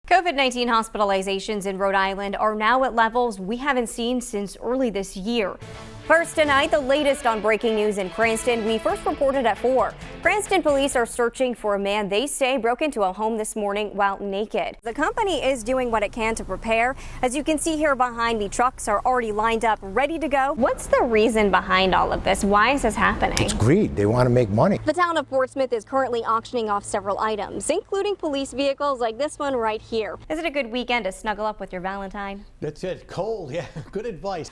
COVID-19 hospitalizations in Rhode Island are now at levels we haven't seen since early this year. First tonight, the latest on breaking news in Cranston. We first reported at 4. Cranston police are searching for a man they say broke into a home this morning while naked. The company is doing what it can to prepare. As you can see here behind me, trucks are already lined up, ready to go. What's the reason behind all of this? Why is this happening? It's greed. They want to make money. The town of Portsmouth is currently auctioning off several items, including police vehicles like this one right here. Is it a good weekend to snuggle up with your Valentine? That's it. Cold, yeah. Good advice.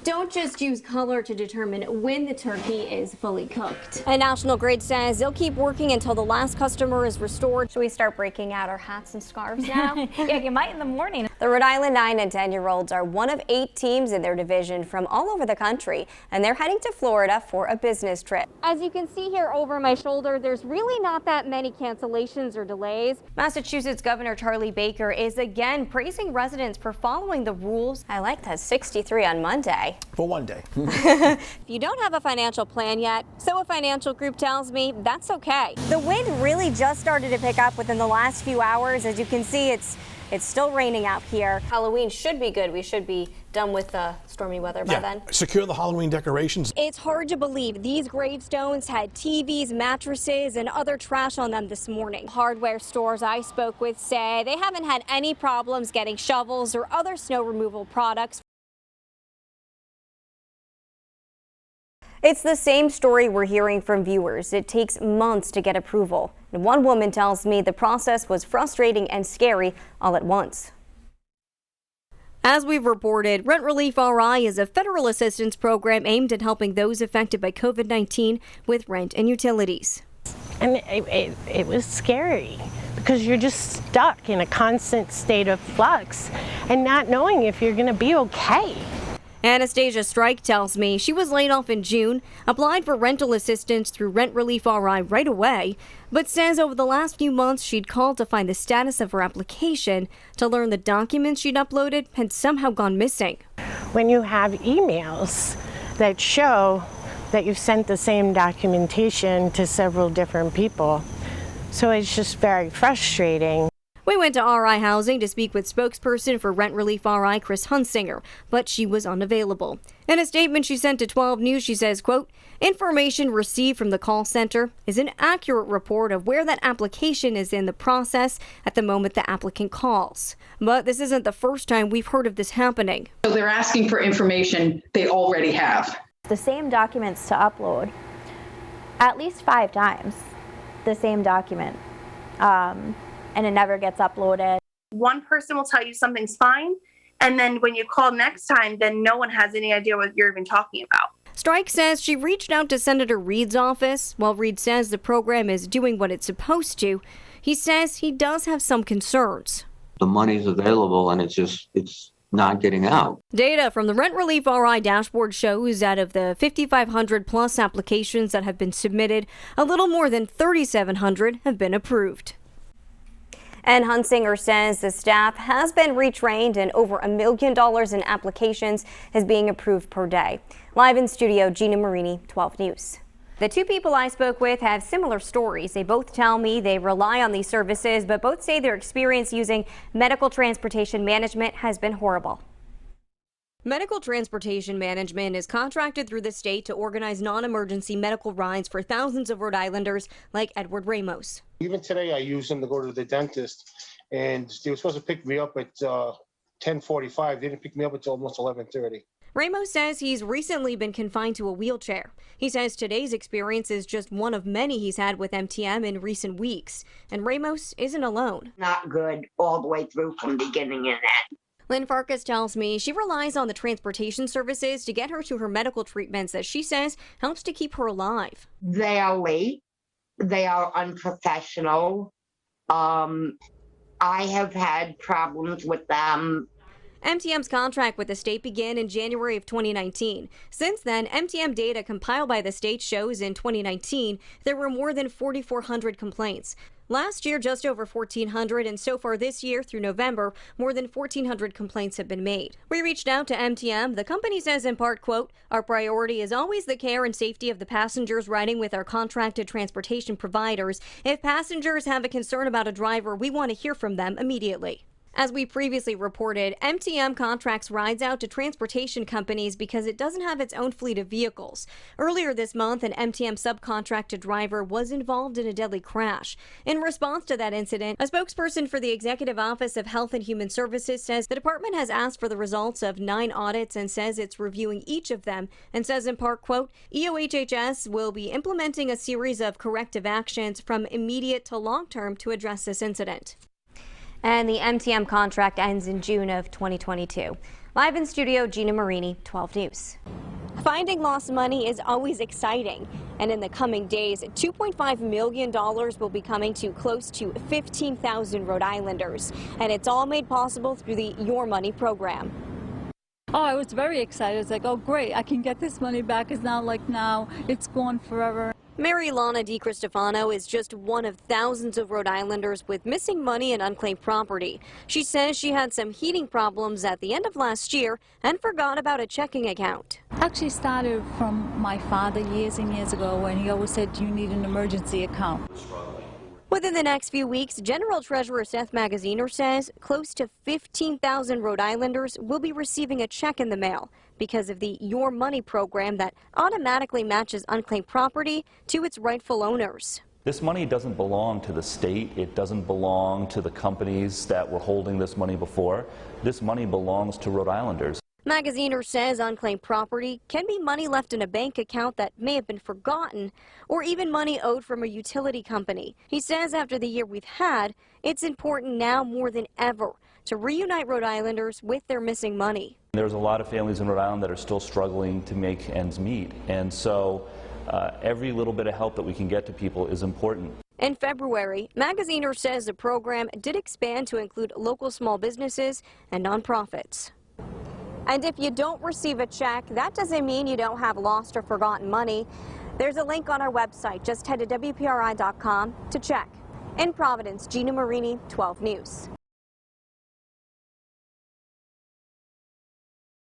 Don't just use color to determine when the turkey is fully cooked. And National Grid says they'll keep working until the last customer is restored. Should we start breaking out our hats and scarves now? Yeah, you might in the morning. The Rhode Island 9 and 10-year-olds are one of 8 teams in their division from all over the country, and they're heading to Florida for a business trip. As you can see here over my shoulder, there's really not that many cancellations or delays. Massachusetts Governor Charlie Baker is again praising residents for following the rules. I like that 63 on Monday. For one day. If you don't have a financial plan yet, so a financial group tells me, that's okay. The wind really just started to pick up within the last few hours. As you can see, it's still raining out here. Halloween should be good. We should be done with the stormy weather by then. Secure the Halloween decorations. It's hard to believe these gravestones had TVs, mattresses, and other trash on them this morning. Hardware stores I spoke with say they haven't had any problems getting shovels or other snow removal products. It's the same story we're hearing from viewers. It takes months to get approval. And one woman tells me the process was frustrating and scary all at once. As we've reported, Rent Relief RI is a federal assistance program aimed at helping those affected by COVID-19 with rent and utilities. And it was scary because you're just stuck in a constant state of flux and not knowing if you're going to be okay. Anastasia Strike tells me she was laid off in June, applied for rental assistance through Rent Relief RI right away, but says over the last few months she'd called to find the status of her application to learn the documents she'd uploaded had somehow gone missing. When you have emails that show that you've sent the same documentation to several different people, so it's just very frustrating. We went to RI Housing to speak with spokesperson for Rent Relief RI, Chris Hunsinger, but she was unavailable. In a statement she sent to 12 News, she says, quote, information received from the call center is an accurate report of where that application is in the process at the moment the applicant calls. But this isn't the first time we've heard of this happening. So they're asking for information they already have. The same documents to upload at least 5 times, the same document. And it never gets uploaded. One person will tell you something's fine, and then when you call next time, then no one has any idea what you're even talking about. Strike says she reached out to Senator Reed's office. While Reed says the program is doing what it's supposed to, he says he does have some concerns. The money's available and it's not getting out. Data from the Rent Relief RI dashboard shows out of the 5,500 plus applications that have been submitted, a little more than 3,700 have been approved. And Hunsinger says the staff has been retrained and over $1 million in applications is being approved per day. Live in studio, Gina Marini, 12 News. The 2 people I spoke with have similar stories. They both tell me they rely on these services, but both say their experience using medical transportation management has been horrible. Medical Transportation Management is contracted through the state to organize non-emergency medical rides for thousands of Rhode Islanders like Edward Ramos. Even today I use them to go to the dentist, and they were supposed to pick me up at 10:45. They didn't pick me up until almost 11:30. Ramos says he's recently been confined to a wheelchair. He says today's experience is just one of many he's had with MTM in recent weeks. And Ramos isn't alone. Not good all the way through from beginning and end. Lynn Farkas tells me she relies on the transportation services to get her to her medical treatments that she says helps to keep her alive. They are late. They are unprofessional. I have had problems with them. MTM's contract with the state began in January of 2019. Since then, MTM data compiled by the state shows in 2019 there were more than 4,400 complaints. Last year, just over 1,400, and so far this year through November, more than 1,400 complaints have been made. We reached out to MTM. The company says in part, quote, "Our priority is always the care and safety of the passengers riding with our contracted transportation providers. If passengers have a concern about a driver, we want to hear from them immediately." As we previously reported, MTM contracts rides out to transportation companies because it doesn't have its own fleet of vehicles. Earlier this month, an MTM subcontracted driver was involved in a deadly crash. In response to that incident, a spokesperson for the Executive Office of Health and Human Services says the department has asked for the results of 9 audits and says it's reviewing each of them, and says in part, quote, "EOHHS will be implementing a series of corrective actions from immediate to long term to address this incident." And the MTM contract ends in June of 2022. Live in studio, Gina Marini, 12 News. Finding lost money is always exciting, and in the coming days, $2.5 million will be coming to close to 15,000 Rhode Islanders, and it's all made possible through the Your Money program. Oh, I was very excited. It's like, oh, great, I can get this money back. It's not like now it's gone forever. Mary Lana DiCristofano is just one of thousands of Rhode Islanders with missing money and unclaimed property. She says she had some heating problems at the end of last year and forgot about a checking account. Actually started from my father years and years ago when he always said, you need an emergency account. Within the next few weeks, General Treasurer Seth Magaziner says close to 15,000 Rhode Islanders will be receiving a check in the mail because of the Your Money program that automatically matches unclaimed property to its rightful owners. This money doesn't belong to the state. It doesn't belong to the companies that were holding this money before. This money belongs to Rhode Islanders. Magaziner says unclaimed property can be money left in a bank account that may have been forgotten, or even money owed from a utility company. He says after the year we've had, it's important now more than ever to reunite Rhode Islanders with their missing money. There's a lot of families in Rhode Island that are still struggling to make ends meet, and so every little bit of help that we can get to people is important. In February, Magaziner says the program did expand to include local small businesses and nonprofits. And if you don't receive a check, that doesn't mean you don't have lost or forgotten money. There's a link on our website. Just head to WPRI.com to check. In Providence, Gina Marini, 12 News.